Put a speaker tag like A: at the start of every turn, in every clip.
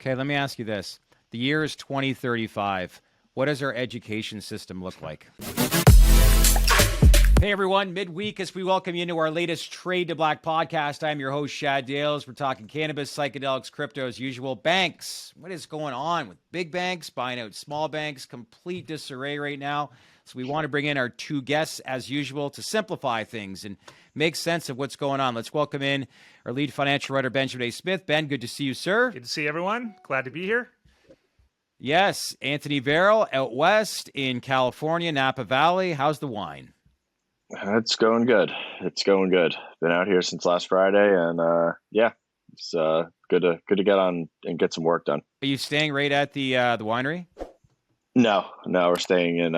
A: Okay, let me ask you this. The year is 2035. What does our education system look like? Hey everyone, midweek as we welcome you into our latest Trade to Black podcast. I'm your host, Shad Dales. We're talking cannabis, psychedelics, crypto as usual. Banks, what is going on with big banks buying out small banks? Complete disarray right now. So we want to bring in our two guests as usual to simplify things and make sense of what's going on. Let's welcome in our lead financial writer, Benjamin A. Smith. Ben, good to see you, sir.
B: Good to see everyone. Glad to be here.
A: Yes, Anthony Verrill out west in California, Napa Valley. How's the wine?
C: It's going good. It's going good. Been out here since last Friday, and it's good to get on and get some work done.
A: Are you staying right at the winery?
C: No, we're staying in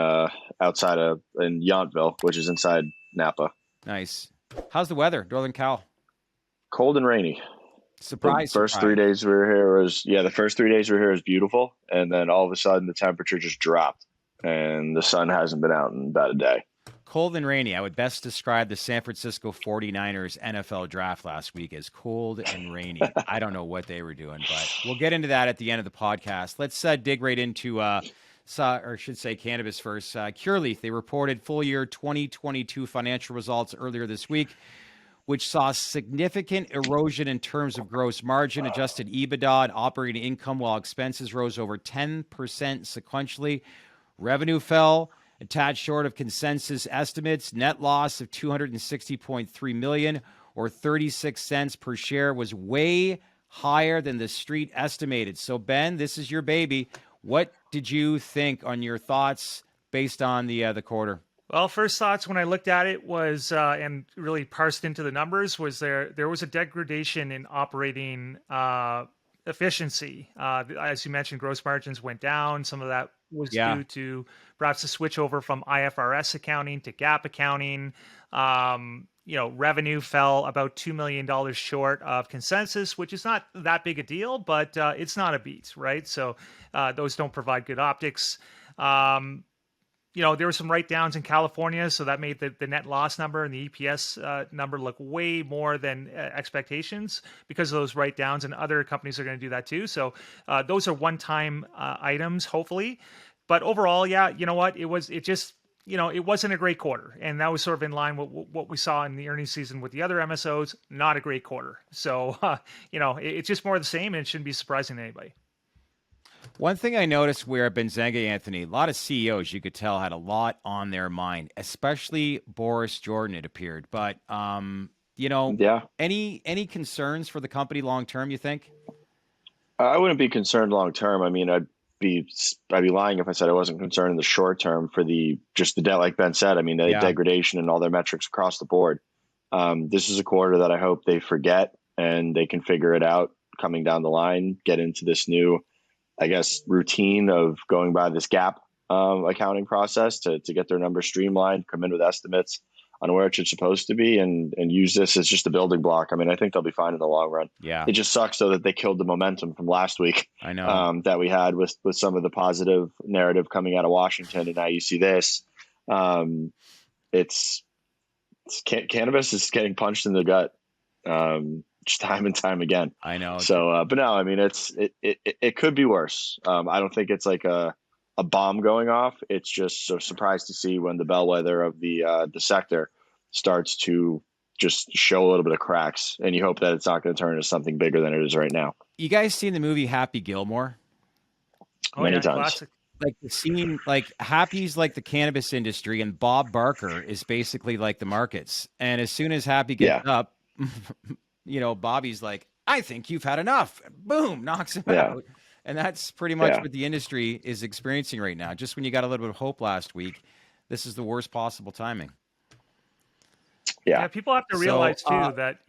C: outside in Yountville, which is inside Napa.
A: Nice. How's the weather, Northern Cal?
C: Cold and rainy.
A: Surprise.
C: The first 3 days we were here was beautiful, and then all of a sudden the temperature just dropped, and the sun hasn't been out in about a day.
A: Cold and rainy. I would best describe the San Francisco 49ers NFL draft last week as cold and rainy. I don't know what they were doing, but we'll get into that at the end of the podcast. Let's dig right into, cannabis first. Curaleaf, they reported full year 2022 financial results earlier this week, which saw significant erosion in terms of gross margin, adjusted EBITDA, and operating income, while expenses rose over 10% sequentially. Revenue fell a tad short of consensus estimates. Net loss of $260.3 million or 36 cents per share was way higher than the street estimated. So, Ben, this is your baby. What did you think on your thoughts based on the quarter?
B: Well, first thoughts when I looked at it was, and really parsed into the numbers, was there was a degradation in operating efficiency. As you mentioned, gross margins went down. Some of that was due to perhaps a switch over from IFRS accounting to GAAP accounting. Revenue fell about $2 million short of consensus, which is not that big a deal, but it's not a beat, right? So those don't provide good optics. There were some write-downs in California, so that made the net loss number and the EPS number look way more than expectations because of those write-downs, and other companies are going to do that too. So those are one-time items, hopefully. But overall, you know what? It wasn't a great quarter, and that was sort of in line with what we saw in the earnings season with the other MSOs. Not a great quarter. So, it's just more of the same, and it shouldn't be surprising to anybody.
A: One thing I noticed where Benzenga, Anthony, a lot of CEOs, you could tell, had a lot on their mind, especially Boris Jordan, it appeared. But, any concerns for the company long term, you think?
C: I wouldn't be concerned long term. I mean, I'd be lying if I said I wasn't concerned in the short term for the debt, like Ben said. I mean, the degradation in all their metrics across the board. This is a quarter that I hope they forget and they can figure it out coming down the line, get into this new, I guess, routine of going by this GAAP accounting process to get their numbers streamlined, come in with estimates on where it should supposed to be, and use this as just a building block. I mean, I think they'll be fine in the long run. Yeah. It just sucks though that they killed the momentum from last week.
A: I know
C: that we had with some of the positive narrative coming out of Washington, and now you see this. Cannabis is getting punched in the gut. Just time and time again.
A: I know.
C: So, but no, I mean, it could be worse. I don't think it's like a bomb going off. It's just so surprised to see when the bellwether of the sector starts to just show a little bit of cracks, and you hope that it's not going to turn into something bigger than it is right now.
A: You guys seen the movie Happy Gilmore?
C: Many times.
B: Classic.
A: Like the scene, like Happy's like the cannabis industry, and Bob Barker is basically like the markets. And as soon as Happy gets up, Bobby's like, I think you've had enough. Boom, knocks him out. And that's pretty much what the industry is experiencing right now. Just when you got a little bit of hope last week, this is the worst possible timing.
C: Yeah,
B: people have to realize too that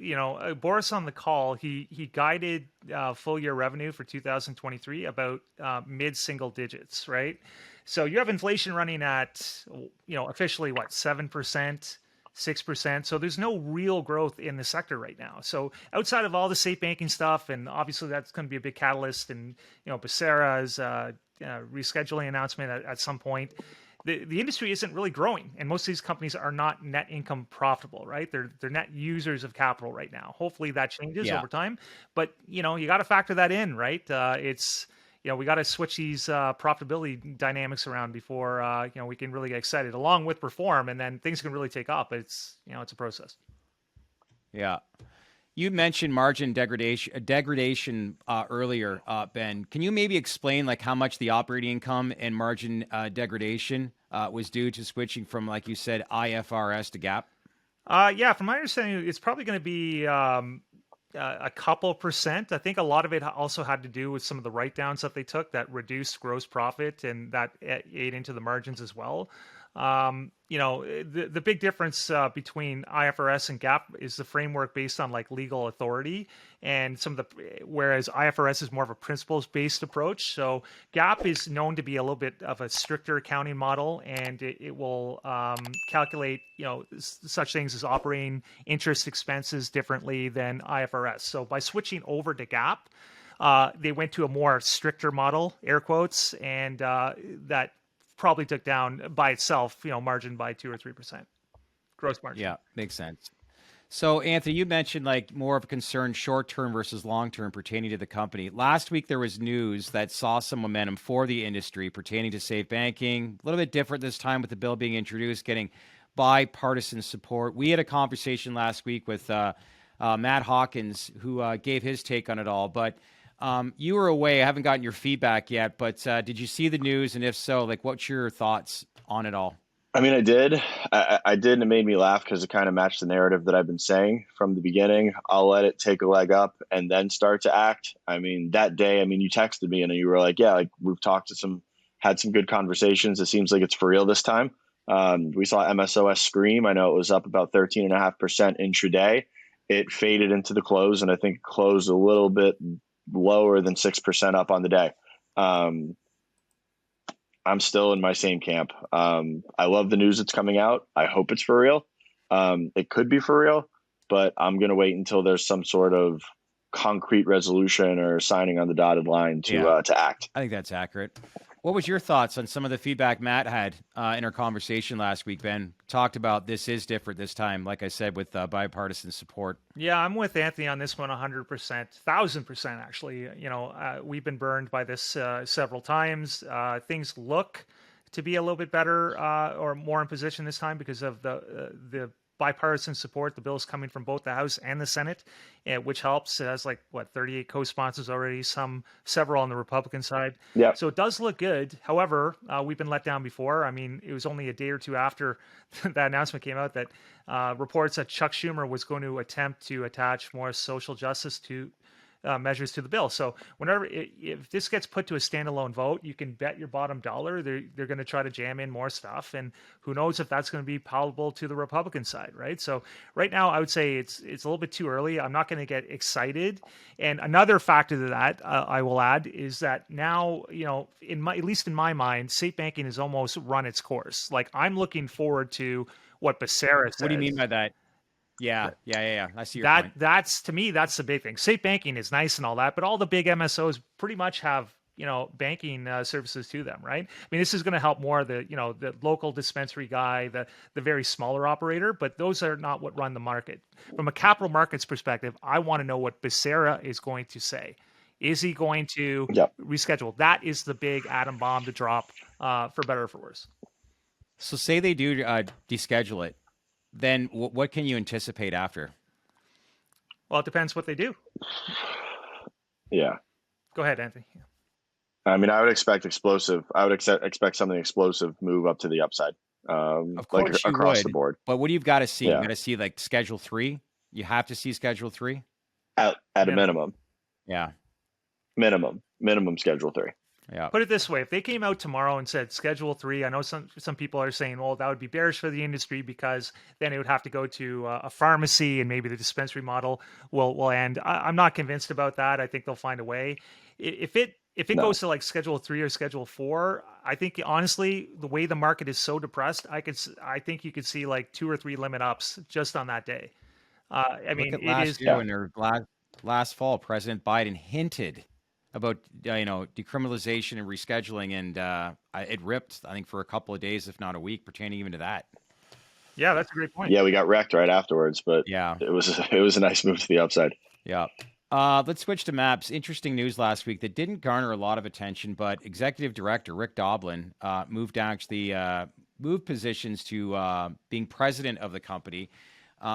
B: Boris on the call, he guided full year revenue for 2023 about mid-single digits, right? So you have inflation running at officially 7%. 6%. So there's no real growth in the sector right now. So outside of all the safe banking stuff, and obviously that's going to be a big catalyst, and Becerra's rescheduling announcement at some point, the industry isn't really growing, and most of these companies are not net income profitable, right? They're net users of capital right now. Hopefully that changes
A: Yeah.
B: over time, but you got to factor that in, right? It's we got to switch these profitability dynamics around before we can really get excited, along with reform, and then things can really take off. But it's a process.
A: Yeah. You mentioned margin degradation earlier, Ben. Can you maybe explain like how much the operating income and margin degradation was due to switching from, like you said, IFRS to GAAP?
B: Yeah, from my understanding, it's probably going to be a couple percent. I think a lot of it also had to do with some of the write downs that they took that reduced gross profit, and that ate into the margins as well. The big difference between IFRS and GAAP is the framework based on like legal authority, and whereas IFRS is more of a principles based approach. So GAAP is known to be a little bit of a stricter accounting model, and it will calculate such things as operating interest expenses differently than IFRS. So by switching over to GAAP, they went to a more stricter model, air quotes, and that probably took down by itself, margin by 2 or 3%, gross margin.
A: Yeah, makes sense. So, Anthony, you mentioned like more of a concern short-term versus long-term pertaining to the company. Last week, there was news that saw some momentum for the industry pertaining to safe banking. A little bit different this time with the bill being introduced, getting bipartisan support. We had a conversation last week with Matt Hawkins, who gave his take on it all. But you were away. I haven't gotten your feedback yet, but did you see the news? And if so, like, what's your thoughts on it all?
C: I mean, I did. I did, and it made me laugh because it kind of matched the narrative that I've been saying from the beginning. I'll let it take a leg up and then start to act. I mean, that day, you texted me and you were like, yeah, like we've talked to had some good conversations. It seems like it's for real this time. We saw MSOS scream. I know it was up about 13.5% intraday. It faded into the close, and I think it closed a little bit lower than 6% up on the day. I'm still in my same camp. I love the news that's coming out. I hope it's for real. It could be for real, but I'm going to wait until there's some sort of concrete resolution or signing on the dotted line to act.
A: I think that's accurate. What was your thoughts on some of the feedback Matt had in our conversation last week, Ben? Talked about this is different this time, like I said, with bipartisan support.
B: Yeah, I'm with Anthony on this one 100%, 1,000% actually. We've been burned by this several times. Things look to be a little bit better or more in position this time because of the bipartisan support. The bill is coming from both the House and the Senate, which helps. It has 38 co-sponsors already, several on the Republican side.
C: Yeah.
B: So it does look good. However, we've been let down before. I mean, it was only a day or two after that announcement came out that reports that Chuck Schumer was going to attempt to attach more social justice to measures to the bill. So if this gets put to a standalone vote, you can bet your bottom dollar they're going to try to jam in more stuff, and who knows if that's going to be palatable to the Republican side, right? So right now, I would say it's a little bit too early. I'm not going to get excited. And another factor to that I will add is that now, at least in my mind, safe banking has almost run its course. Like, I'm looking forward to what Becerra says.
A: What do you mean by that? Yeah. I see your point.
B: That's, to me, that's the big thing. Safe banking is nice and all that, but all the big MSOs pretty much have, banking services to them, right? I mean, this is going to help more the local dispensary guy, the very smaller operator, but those are not what run the market. From a capital markets perspective, I want to know what Becerra is going to say. Is he going to reschedule? That is the big atom bomb to drop, for better or for worse.
A: So say they do deschedule it. Then what can you anticipate after?
B: Well, it depends what they do.
C: Yeah.
B: Go ahead, Anthony.
C: I mean, I would expect explosive. I would expect something explosive move up to the upside,
A: of course
C: across the board.
A: But what do you've got to see? You got to see like Schedule 3. You have to see Schedule 3
C: at a minimum.
A: Yeah.
C: Minimum Schedule 3.
A: Yeah.
B: Put it this way: if they came out tomorrow and said Schedule 3, I know some people are saying, well, that would be bearish for the industry because then it would have to go to a pharmacy and maybe the dispensary model will end. I'm not convinced about that. I think they'll find a way. If it goes to like Schedule 3 or Schedule 4, I think honestly, the way the market is so depressed, I think you could see like 2 or 3 limit ups just on that day.
A: I mean, last year when last fall, President Biden hinted about decriminalization and rescheduling, and it ripped, I think, for a couple of days, if not a week, pertaining even to that.
B: Yeah, that's a great point.
C: Yeah, we got wrecked right afterwards, but
A: yeah,
C: it was a nice move to the upside.
A: Yeah. Let's switch to maps. Interesting news last week that didn't garner a lot of attention, but Executive Director Rick Doblin moved positions to being president of the company.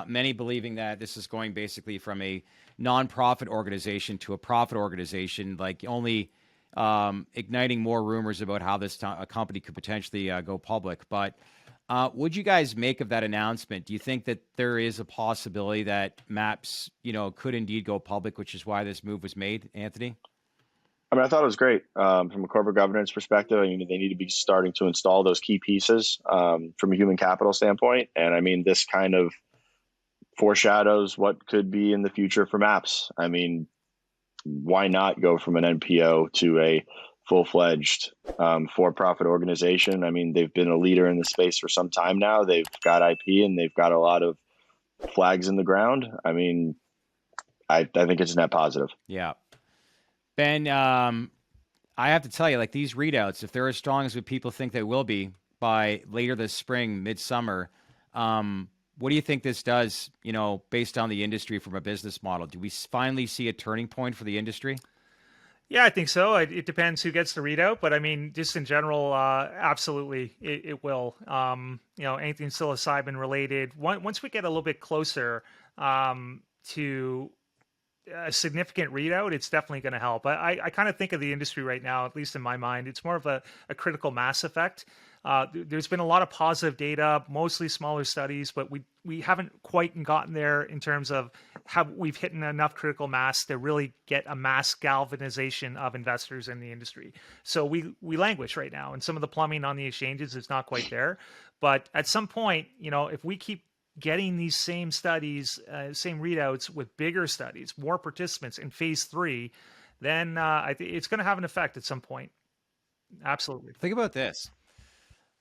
A: Many believing that this is going basically from a nonprofit organization to a profit organization, like only igniting more rumors about how this company could potentially go public. But what'd you guys make of that announcement? Do you think that there is a possibility that Maps, could indeed go public, which is why this move was made, Anthony?
C: I mean, I thought it was great from a corporate governance perspective. I mean, they need to be starting to install those key pieces from a human capital standpoint. And I mean, this kind of foreshadows what could be in the future for Maps. I mean, why not go from an NPO to a full-fledged for-profit organization? I mean, they've been a leader in the space for some time now. They've got IP and they've got a lot of flags in the ground. I mean, I think it's a net positive.
A: Yeah. Ben, I have to tell you, like, these readouts, if they're as strong as what people think they will be by later this spring, midsummer, what do you think this does, based on the industry from a business model? Do we finally see a turning point for the industry?
B: Yeah, I think so. It depends who gets the readout, but I mean, just in general, absolutely, it will. Anything psilocybin related. Once we get a little bit closer to a significant readout, it's definitely going to help. I kind of think of the industry right now, at least in my mind, it's more of a critical mass effect. There's been a lot of positive data, mostly smaller studies, but we haven't quite gotten there in terms of how we've hit enough critical mass to really get a mass galvanization of investors in the industry. So we languish right now, and some of the plumbing on the exchanges is not quite there. But at some point, if we keep getting these same studies, same readouts with bigger studies, more participants in phase 3, then I think it's going to have an effect at some point. Absolutely.
A: Think about this.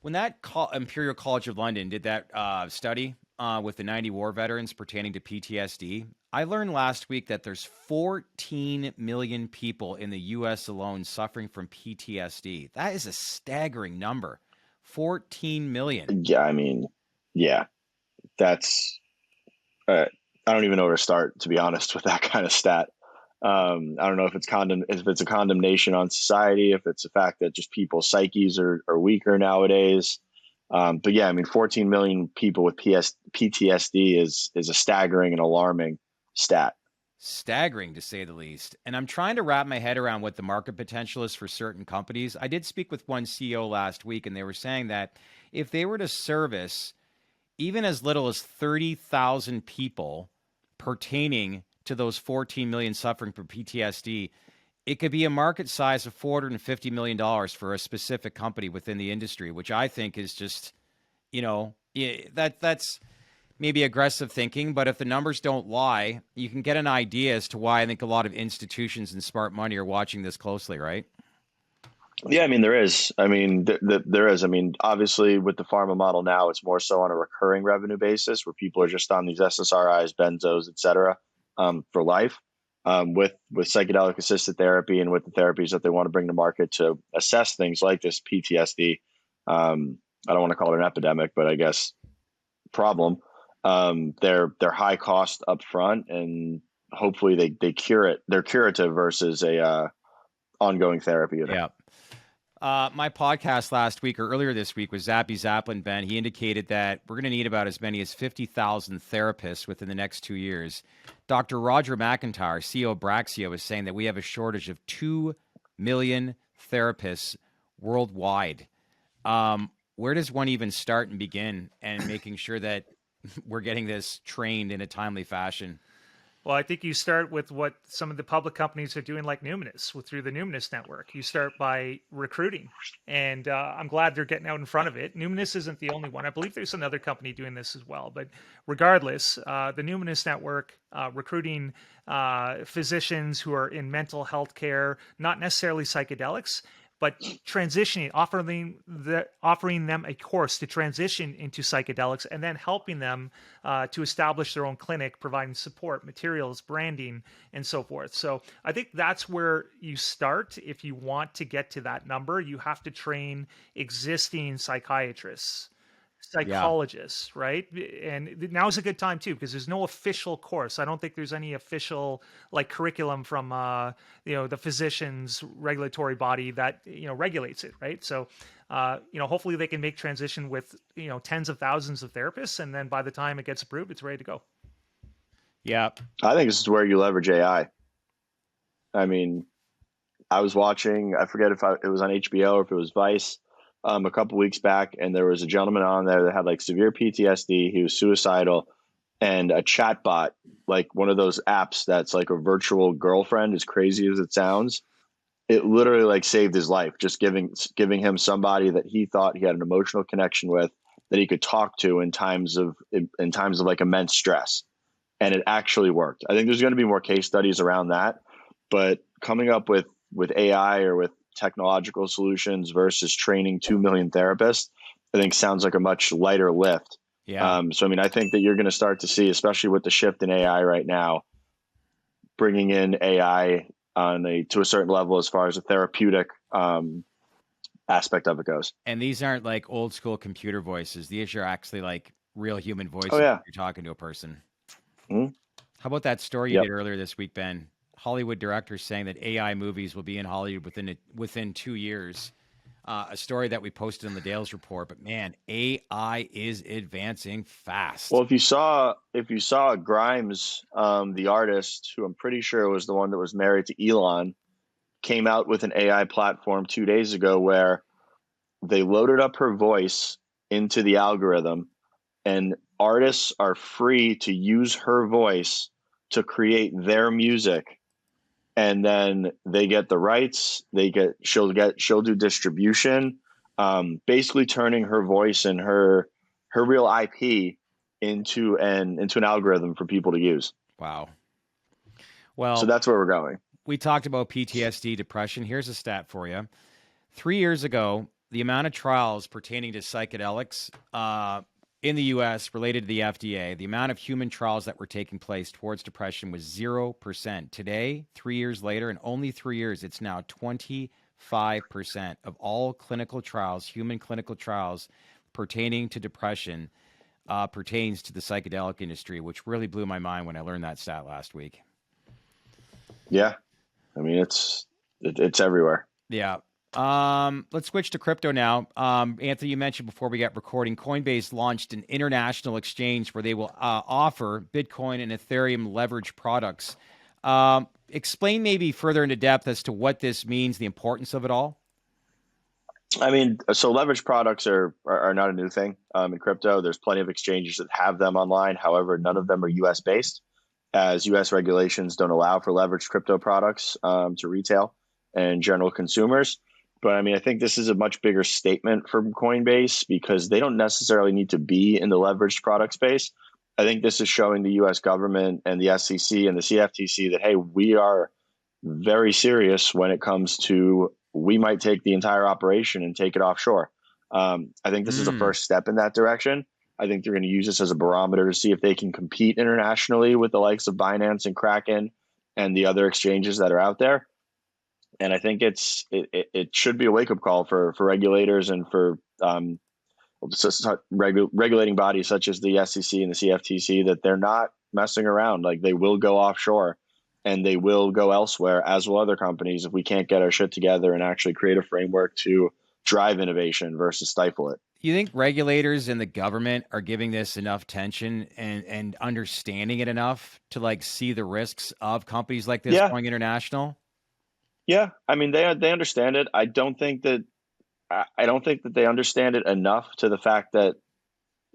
A: When that Imperial College of London did that study with the 90 war veterans pertaining to PTSD, I learned last week that there's 14 million people in the U.S. alone suffering from PTSD. That is a staggering number. 14 million.
C: Yeah, I mean, yeah. That's I don't even know where to start, to be honest, with that kind of stat. I don't know if it's a condemnation on society, if it's the fact that just people's psyches are weaker nowadays. But yeah, I mean, 14 million people with PTSD is a staggering and alarming stat.
A: Staggering, to say the least. And I'm trying to wrap my head around what the market potential is for certain companies. I did speak with one CEO last week, and they were saying that if they were to service even as little as 30,000 people pertaining to those 14 million suffering from PTSD, it could be a market size of $450 million for a specific company within the industry, which I think is just, that's maybe aggressive thinking, but if the numbers don't lie, you can get an idea as to why I think a lot of institutions and smart money are watching this closely, right?
C: Yeah, I mean, there is. I mean, there is. I mean, obviously, with the pharma model now, it's more so on a recurring revenue basis where people are just on these SSRIs, benzos, et cetera, for life. With psychedelic assisted therapy and with the therapies that they want to bring to market to assess things like this PTSD. I don't want to call it an epidemic, but I guess problem. They're high cost up front, and hopefully they cure it. They're curative versus a ongoing therapy.
A: Yeah. My podcast last week or earlier this week was Zappy Zaplin, Ben. He indicated that we're going to need about as many as 50,000 therapists within the next 2 years. Dr. Roger McIntyre, CEO of Braxio, is saying that we have a shortage of 2 million therapists worldwide. Where does one even start and begin and making sure that we're getting this trained in a timely fashion?
B: Well, I think you start with what some of the public companies are doing, like Numinous, through the Numinous network. You start by recruiting, and I'm glad they're getting out in front of it. Numinous isn't the only one. I believe there's another company doing this as well. But regardless, the Numinous network recruiting physicians who are in mental health care, not necessarily psychedelics, but transitioning, offering them a course to transition into psychedelics, and then helping them to establish their own clinic, providing support, materials, branding, and so forth. So I think that's where you start. If you want to get to that number, you have to train existing psychiatrists, psychologists, right? And now is a good time too, because there's no official course. I don't think there's any official like curriculum from the physicians regulatory body that regulates it, right? So hopefully they can make transition with tens of thousands of therapists, and then by the time it gets approved, it's ready to go.
A: Yeah,
C: I think this is where you leverage AI. I mean, I was watching, I forget if it was on HBO or if it was Vice, a couple weeks back, and there was a gentleman on there that had like severe PTSD. He was suicidal, and a chatbot, like one of those apps that's like a virtual girlfriend, as crazy as it sounds, it literally like saved his life, just giving him somebody that he thought he had an emotional connection with, that he could talk to in times of like immense stress. And it actually worked. I think there's going to be more case studies around that, but coming up with AI or with technological solutions versus training 2 million therapists, I think sounds like a much lighter lift.
A: Yeah.
C: So, I mean, I think that you're going to start to see, especially with the shift in AI right now, bringing in AI to a certain level as far as a therapeutic aspect of it goes.
A: And these aren't like old school computer voices. These are actually like real human voices.
C: Oh, yeah.
A: You're talking to a person.
C: Mm-hmm.
A: How about that story you did earlier this week, Ben? Hollywood directors saying that AI movies will be in Hollywood within 2 years. A story that we posted in the Dales report. But man, AI is advancing fast.
C: Well, if you saw Grimes, the artist, who I'm pretty sure was the one that was married to Elon, came out with an AI platform 2 days ago where they loaded up her voice into the algorithm, and artists are free to use her voice to create their music. And then they get the rights. She'll do distribution, basically turning her voice and her real IP into an algorithm for people to use.
A: Wow. Well,
C: so that's where we're going.
A: We talked about PTSD, depression. Here's a stat for you. 3 years ago, the amount of trials pertaining to psychedelics in the U.S. related to the FDA, the amount of human trials that were taking place towards depression was 0%. Today, 3 years later, in only 3 years, it's now 25% of all clinical trials, human clinical trials pertaining to depression, pertains to the psychedelic industry, which really blew my mind when I learned that stat last week.
C: Yeah. I mean, it's everywhere.
A: Yeah. Let's switch to crypto now. Anthony, you mentioned before we got recording, Coinbase launched an international exchange where they will offer Bitcoin and Ethereum leverage products. Explain maybe further into depth as to what this means, the importance of it all.
C: I mean, so leverage products are not a new thing in crypto. There's plenty of exchanges that have them online. However, none of them are U.S. based, as U.S. regulations don't allow for leveraged crypto products to retail and general consumers. But I mean, I think this is a much bigger statement from Coinbase because they don't necessarily need to be in the leveraged product space. I think this is showing the U.S. government and the SEC and the CFTC that, hey, we are very serious when it comes to, we might take the entire operation and take it offshore. I think this is a first step in that direction. I think they're going to use this as a barometer to see if they can compete internationally with the likes of Binance and Kraken and the other exchanges that are out there. And I think it should be a wake-up call for regulators and for regulating bodies such as the SEC and the CFTC, that they're not messing around. Like, they will go offshore and they will go elsewhere, as will other companies, if we can't get our shit together and actually create a framework to drive innovation versus stifle it.
A: You think regulators and the government are giving this enough attention and understanding it enough to like see the risks of companies like this going international?
C: Yeah, I mean, they understand it. I don't think that they understand it enough to the fact that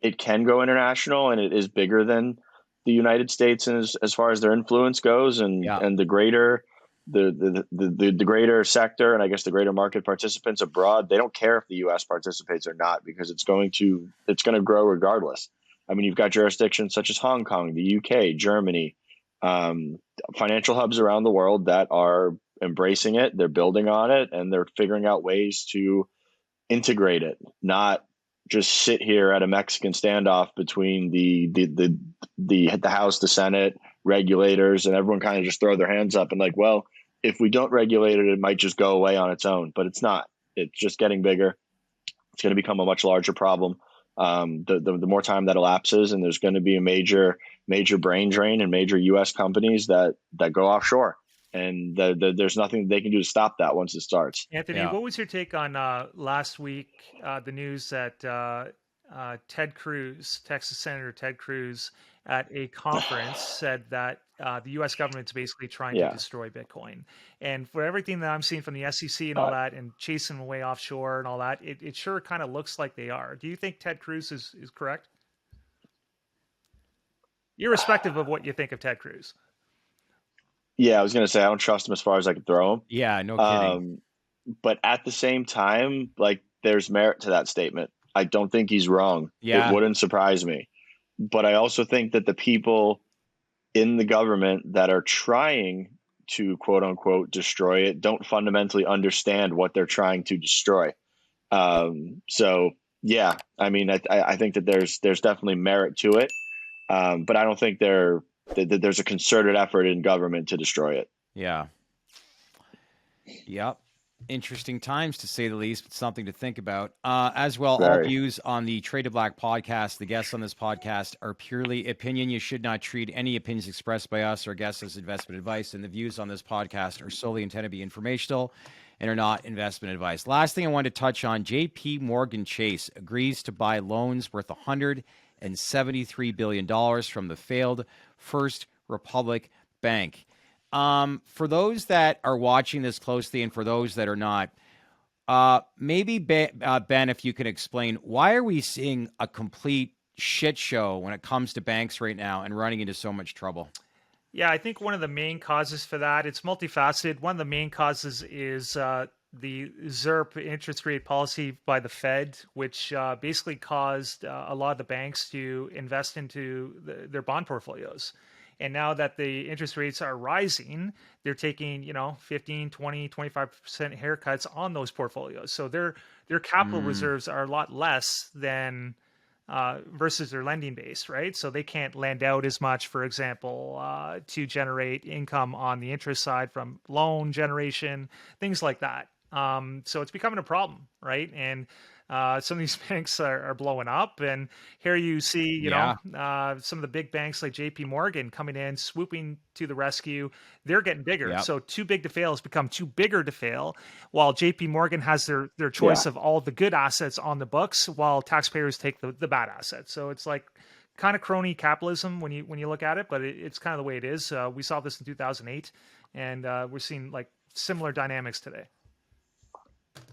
C: it can go international and it is bigger than the United States as far as their influence goes, and the greater the greater sector, and I guess the greater market participants abroad, they don't care if the U.S. participates or not, because it's going to grow regardless. I mean, you've got jurisdictions such as Hong Kong, the UK, Germany, financial hubs around the world that are embracing it, they're building on it, and they're figuring out ways to integrate it, not just sit here at a Mexican standoff between the House, the Senate, regulators, and everyone kind of just throw their hands up and like, well, if we don't regulate it, it might just go away on its own. But it's not. It's just getting bigger. It's going to become a much larger problem. The more time that elapses, and there's going to be a major brain drain and major U.S. companies that go offshore. And there's nothing they can do to stop that once it starts.
B: Anthony, what was your take on last week, the news that Ted Cruz, Texas Senator Ted Cruz, at a conference said that the U.S. government's basically trying to destroy Bitcoin? And for everything that I'm seeing from the SEC and all that, and chasing away offshore and all that, it sure kind of looks like they are. Do you think Ted Cruz is correct? Irrespective of what you think of Ted Cruz.
C: Yeah, I was going to say, I don't trust him as far as I can throw him.
A: Yeah, no kidding.
C: But at the same time, like, there's merit to that statement. I don't think he's wrong.
A: Yeah.
C: It wouldn't surprise me. But I also think that the people in the government that are trying to, quote unquote, destroy it don't fundamentally understand what they're trying to destroy. So, yeah, I mean, I think that there's definitely merit to it. But I don't think there's a concerted effort in government to destroy it.
A: Yeah. Yep. Interesting times, to say the least, but something to think about. As well, all views on the Trade to Black podcast, the guests on this podcast, are purely opinion. You should not treat any opinions expressed by us or guests as investment advice, and the views on this podcast are solely intended to be informational and are not investment advice. Last thing I wanted to touch on, JP Morgan Chase agrees to buy loans worth $173 billion from the failed First Republic Bank. For those that are watching this closely and for those that are not, maybe Ben, if you can explain, why are we seeing a complete shit show when it comes to banks right now and running into so much trouble?
B: Yeah, I think one of the main causes for that, it's multifaceted. One of the main causes is the ZIRP interest rate policy by the Fed, which basically caused a lot of the banks to invest into their bond portfolios. And now that the interest rates are rising, they're taking, 15, 20, 25% haircuts on those portfolios. So their capital reserves are a lot less than versus their lending base, right? So they can't lend out as much, for example, to generate income on the interest side from loan generation, things like that. So it's becoming a problem, right? And some of these banks are blowing up, and here you see, some of the big banks like JP Morgan coming in, swooping to the rescue. They're getting bigger. Yep. So too big to fail has become too bigger to fail, while JP Morgan has their choice of all the good assets on the books, while taxpayers take the bad assets. So it's like kind of crony capitalism when you look at it, but it's kind of the way it is. We saw this in 2008, and we're seeing like similar dynamics today.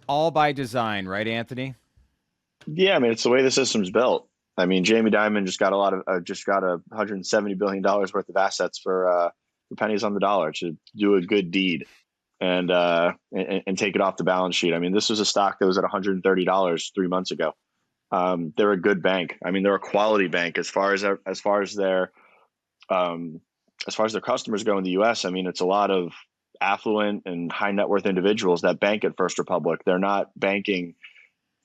C: All by design, right, Anthony? Yeah, I mean, it's the way the system's built. I mean, Jamie Dimon just got $170 billion worth of assets for pennies on the dollar to do a good deed and take it off the balance sheet. I mean, this was a stock that was at $130 3 months ago. They're a good bank. I mean, they're a quality bank as far as their customers go in the U.S. I mean, it's a lot of affluent and high net worth individuals that bank at First Republic. They're not banking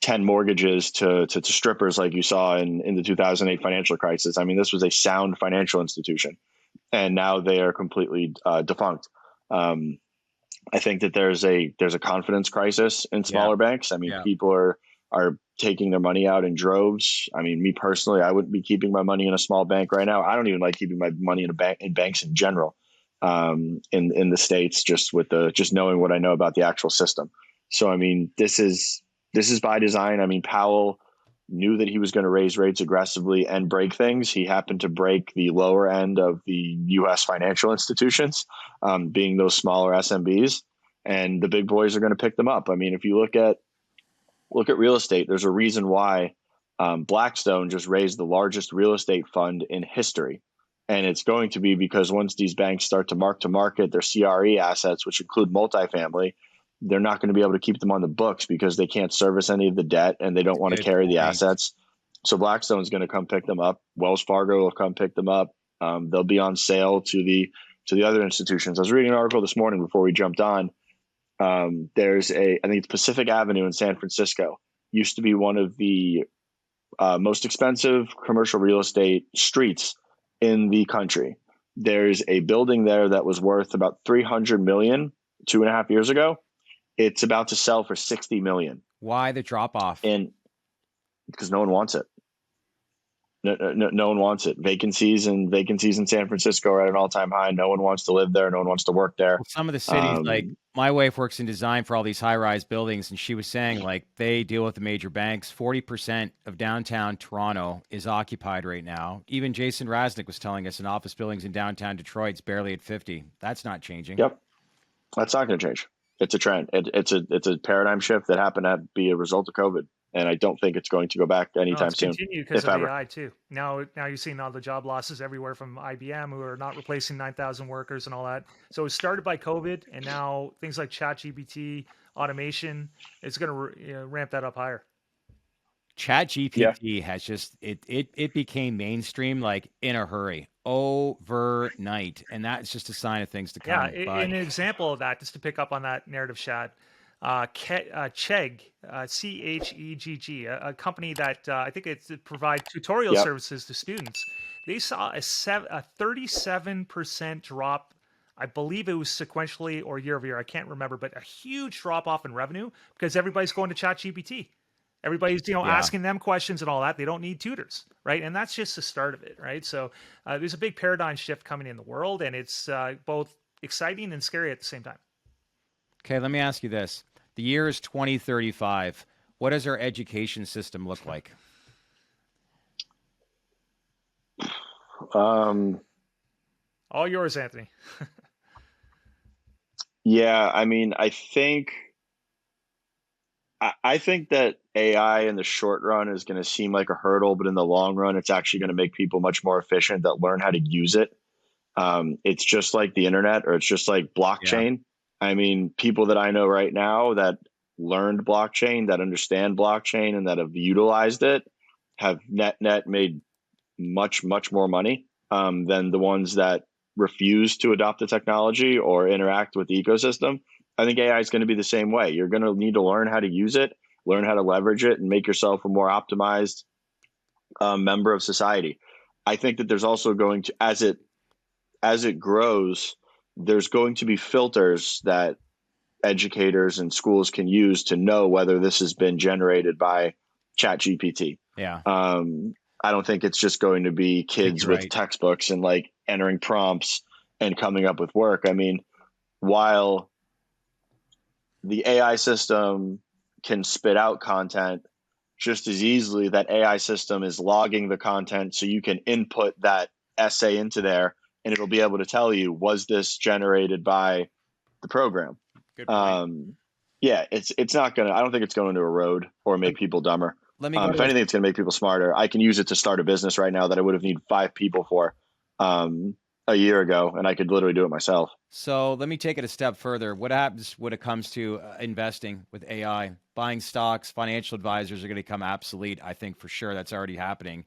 C: 10 mortgages to strippers like you saw in the 2008 financial crisis. I mean, this was a sound financial institution, and now they are completely defunct. I think that there's a confidence crisis in smaller banks. I mean, people are taking their money out in droves. I mean, me personally, I wouldn't be keeping my money in a small bank right now. I don't even like keeping my money in banks in general. In the States, just knowing what I know about the actual system. So, I mean, this is by design. I mean, Powell knew that he was going to raise rates aggressively and break things. He happened to break the lower end of the U.S. financial institutions, being those smaller SMBs, and the big boys are going to pick them up. I mean, if you look at real estate, there's a reason why Blackstone just raised the largest real estate fund in history. And it's going to be because once these banks start to market their CRE assets, which include multifamily, they're not going to be able to keep them on the books because they can't service any of the debt and they don't want to carry the assets. So Blackstone's going to come pick them up. Wells Fargo will come pick them up. They'll be on sale to the to the other institutions. I was reading an article this morning before we jumped on. There's I think it's Pacific Avenue in San Francisco, used to be one of the most expensive commercial real estate streets in the country. There's a building there that was worth about $300 million 2.5 years ago. It's about to sell for $60 million.
A: Why the drop off?
C: And because no one wants it. No one wants it. Vacancies in San Francisco are at an all-time high. No one wants to live there. No one wants to work there.
A: Well, some of the cities, like my wife works in design for all these high-rise buildings, and she was saying like they deal with the major banks. 40% of downtown Toronto is occupied right now. Even Jason Raznick was telling us in office buildings in downtown Detroit's barely at 50. That's not changing.
C: Yep, that's not going to change. It's a trend. It's a paradigm shift that happened to be a result of COVID. And I don't think it's going to go back anytime soon.
B: Continue because of AI too. Now you're seeing all the job losses everywhere from IBM, who are not replacing 9,000 workers and all that. So it started by COVID, and now things like ChatGPT, automation, it's going to ramp that up higher.
A: ChatGPT has just it became mainstream like in a hurry overnight, and that's just a sign of things to come.
B: Yeah, an example of that, just to pick up on that narrative, Shad. Chegg, CHEGG, a company that I think it provides tutorial services to students. They saw a 37% drop. I believe it was sequentially or year over year. I can't remember, but a huge drop off in revenue because everybody's going to ChatGPT. Everybody's asking them questions and all that. They don't need tutors, right? And that's just the start of it, right? So there's a big paradigm shift coming in the world, and it's both exciting and scary at the same time.
A: Okay, let me ask you this. The year is 2035. What does our education system look like?
B: All yours, Anthony.
C: Yeah, I mean, I think that AI in the short run is going to seem like a hurdle, but in the long run, it's actually going to make people much more efficient that learn how to use it. It's just like the internet, or it's just like blockchain. Yeah. I mean, people that I know right now that learned blockchain, that understand blockchain, and that have utilized it have net made much more money than the ones that refuse to adopt the technology or interact with the ecosystem. I think AI is going to be the same way. You're going to need to learn how to use it, learn how to leverage it, and make yourself a more optimized member of society. I think that there's also going to, as it grows, there's going to be filters that educators and schools can use to know whether this has been generated by ChatGPT.
A: Yeah.
C: I don't think it's just going to be kids with textbooks and like entering prompts and coming up with work. I mean, while the AI system can spit out content just as easily, that AI system is logging the content so you can input that essay into there and it'll be able to tell you, was this generated by the program?
A: Good point.
C: Yeah, it's not going to, I don't think it's going to erode or make people dumber. If anything, it's going to make people smarter. I can use it to start a business right now that I would have needed 5 people for a year ago, and I could literally do it myself.
A: So let me take it a step further. What happens when it comes to investing with AI? Buying stocks, financial advisors are going to become obsolete. I think for sure that's already happening.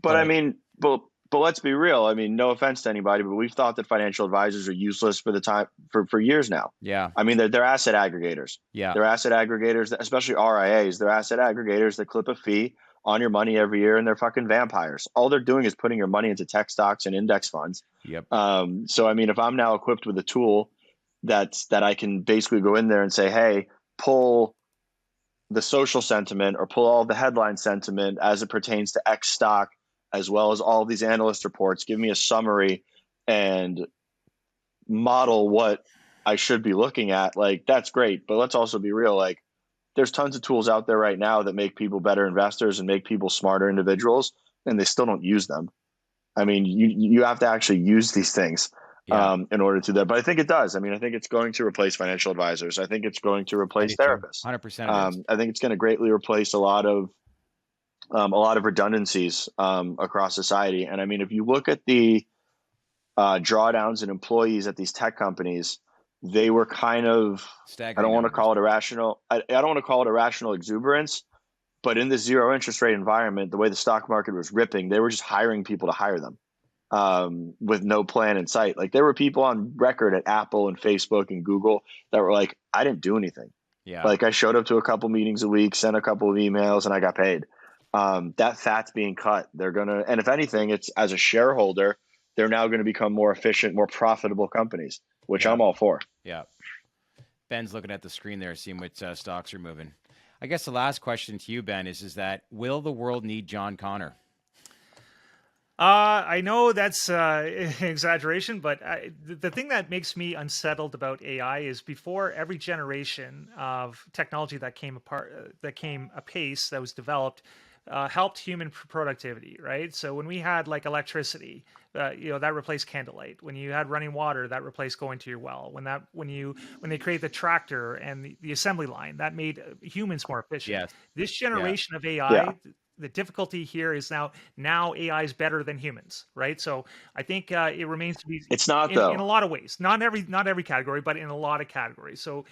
C: But I mean, but let's be real. I mean, no offense to anybody, but we've thought that financial advisors are useless for years now.
A: Yeah.
C: I mean, they're asset aggregators.
A: Yeah.
C: They're asset aggregators, especially RIAs. They're asset aggregators that clip a fee on your money every year, and they're fucking vampires. All they're doing is putting your money into tech stocks and index funds.
A: Yep.
C: So, I mean, if I'm now equipped with a tool that I can basically go in there and say, hey, pull the social sentiment or pull all the headline sentiment as it pertains to X stock, as well as all of these analyst reports, give me a summary and model what I should be looking at. Like, that's great. But let's also be real. Like, there's tons of tools out there right now that make people better investors and make people smarter individuals, and they still don't use them. I mean, you have to actually use these things in order to do that. But I think it does. I mean, I think it's going to replace financial advisors. I think it's going to replace therapists.
A: 100%.
C: I think it's going to greatly replace a lot of redundancies across society. And I mean, if you look at the drawdowns in employees at these tech companies, they were kind of, I don't want to call it irrational. I don't want to call it irrational exuberance, but in the zero interest rate environment, the way the stock market was ripping, they were just hiring people to hire them. with no plan in sight. Like there were people on record at Apple and Facebook and Google that were like, I didn't do anything.
A: Yeah.
C: Like I showed up to a couple meetings a week, sent a couple of emails, and I got paid. That fat's being cut. And if anything, it's as a shareholder, they're now going to become more efficient, more profitable companies, which I'm all for.
A: Yeah. Ben's looking at the screen there, seeing what stocks are moving. I guess the last question to you, Ben, is that will the world need John Connor?
B: I know that's an exaggeration, but the thing that makes me unsettled about AI is before every generation of technology that came apace, that was developed, helped human productivity, right? So when we had like electricity, that replaced candlelight. When you had running water, that replaced going to your well. When they created the tractor and the assembly line, that made humans more efficient.
A: Yes.
B: This generation of AI, the difficulty here is now AI is better than humans, right? So I think it remains to be.
C: It's not
B: in a lot of ways, not every category, but in a lot of categories. So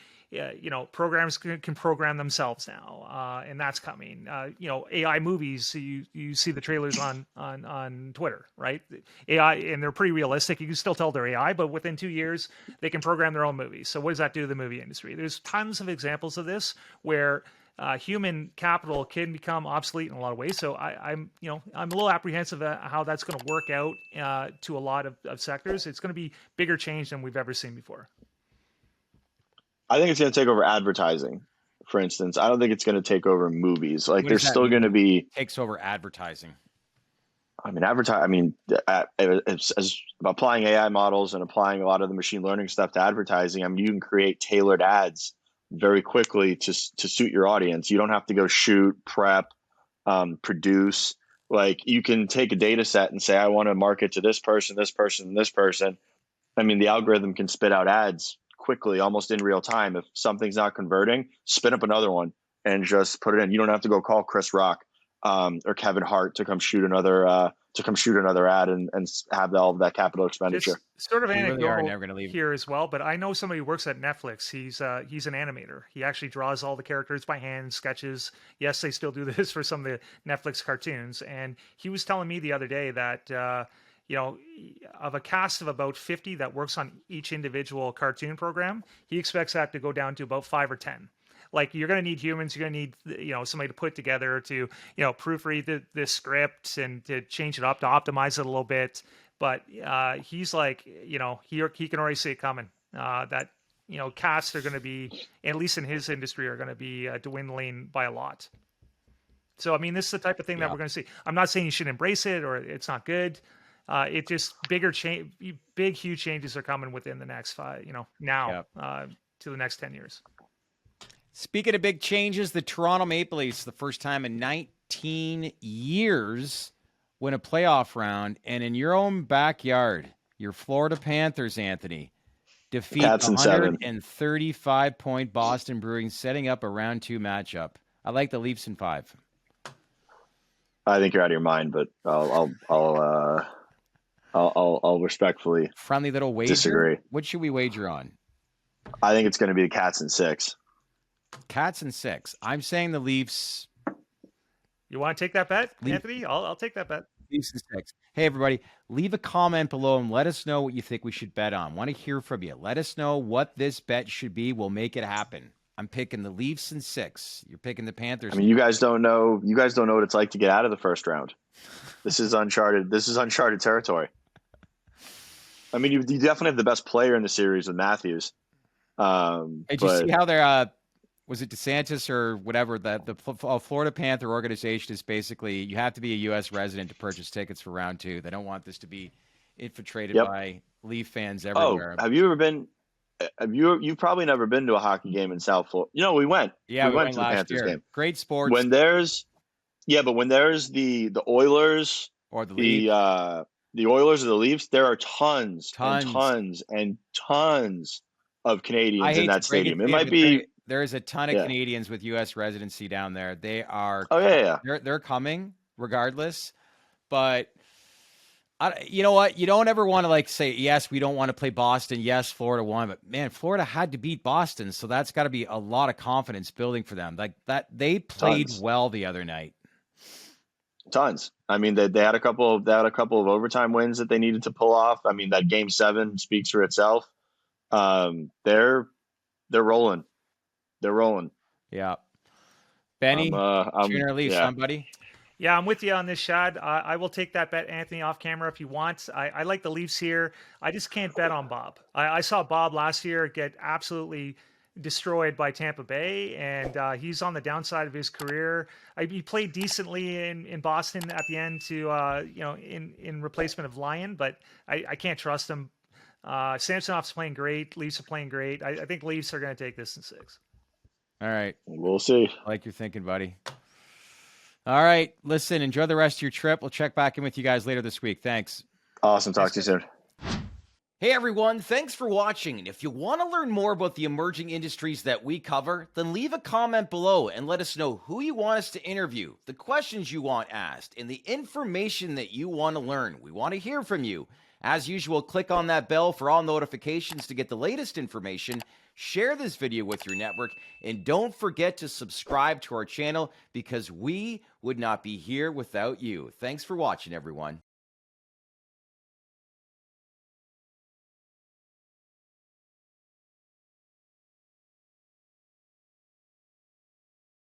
B: programs can program themselves now, and that's coming. AI movies. You see the trailers on Twitter, right? AI, and they're pretty realistic. You can still tell they're AI, but within 2 years they can program their own movies. So what does that do to the movie industry? There's tons of examples of this where human capital can become obsolete in a lot of ways. So I'm a little apprehensive at how that's going to work out to a lot of sectors. It's going to be bigger change than we've ever seen before.
C: I think it's going to take over advertising, for instance. I don't think it's going to take over movies. Like there's still going to be
A: takes over advertising.
C: As applying AI models and applying a lot of the machine learning stuff to advertising, you can create tailored ads very quickly to suit your audience. You don't have to go shoot, prep, produce. Like you can take a data set and say, I want to market to this person, this person, this person. The algorithm can spit out ads quickly, almost in real time. If something's not converting, spin up another one and just put it in. You don't have to go call Chris Rock or Kevin Hart to come shoot another ad and have all of that capital expenditure.
B: It's sort of anecdotal
A: really
B: here as well, but I know somebody who works at Netflix. He's an animator. He actually draws all the characters by hand, sketches. Yes, they still do this for some of the Netflix cartoons. And he was telling me the other day that of a cast of about 50 that works on each individual cartoon program, he expects that to go down to about 5 or 10. Like you're going to need humans, you're going to need somebody to put together to proofread the script and to change it up, to optimize it a little bit. But he's like, he can already see it coming. That casts are going to be, at least in his industry, are going to be dwindling by a lot. So this is the type of thing that we're going to see. I'm not saying you should embrace it or it's not good. It just big huge changes are coming within the next 5, to the next 10 years.
A: Speaking of big changes, the Toronto Maple Leafs, the first time in 19 years, win a playoff round. And in your own backyard, your Florida Panthers, Anthony, defeat the 135-point Boston Bruins, setting up a round 2 matchup. I like the Leafs in 5.
C: I think you're out of your mind, but I'll respectfully
A: friendly little wager.
C: Disagree.
A: What should we wager on?
C: I think it's going to be the Cats in 6.
A: Cats in 6. I'm saying the Leafs.
B: You want to take that bet, Anthony? I'll take that bet.
A: Leafs in 6. Hey, everybody, leave a comment below and let us know what you think we should bet on. Want to hear from you. Let us know what this bet should be. We'll make it happen. I'm picking the Leafs in 6. You're picking the Panthers.
C: You guys don't know. You guys don't know what it's like to get out of the first round. This is uncharted. This is uncharted territory. You definitely have the best player in the series with Matthews.
A: Did you see how they're was it DeSantis or whatever, the Florida Panther organization is basically, you have to be a U.S. resident to purchase tickets for round 2. They don't want this to be infiltrated by Leaf fans everywhere.
C: Oh, have you ever been? You've probably never been to a hockey game in South Florida. We went.
A: Yeah,
C: we went to the Panthers game.
A: Great sports.
C: When there's the Oilers
A: or
C: the Oilers or the Leafs, there are tons and tons of Canadians in that stadium. It might be.
A: There's a ton of Canadians with U.S. residency down there. They are.
C: Oh yeah.
A: They're coming regardless, but. You know what? You don't ever want to say, yes, we don't want to play Boston. Yes, Florida won, but man, Florida had to beat Boston. So that's got to be a lot of confidence building for them. Like that, they played well the other night.
C: Tons. I mean, they had a couple of overtime wins that they needed to pull off. I mean, that game 7 speaks for itself. They're rolling. They're rolling.
A: Yeah. Benny, tune or leave, somebody.
B: Yeah, I'm with you on this, Shad. I will take that bet, Anthony, off camera if you want. I like the Leafs here. I just can't bet on Bob. I saw Bob last year get absolutely destroyed by Tampa Bay, and he's on the downside of his career. He played decently in Boston at the end to in replacement of Lyon, but I can't trust him. Samsonov's playing great. Leafs are playing great. I think Leafs are going to take this in 6.
A: All right.
C: We'll see.
A: I like your thinking, buddy. All right. Listen, enjoy the rest of your trip. We'll check back in with you guys later this week. Thanks.
C: Awesome. Talk to you soon.
A: Hey, everyone. Thanks for watching. And if you want to learn more about the emerging industries that we cover, then leave a comment below and let us know who you want us to interview, the questions you want asked, and the information that you want to learn. We want to hear from you. As usual, click on that bell for all notifications to get the latest information. Share this video with your network, and don't forget to subscribe to our channel because we would not be here without you. Thanks for watching, everyone.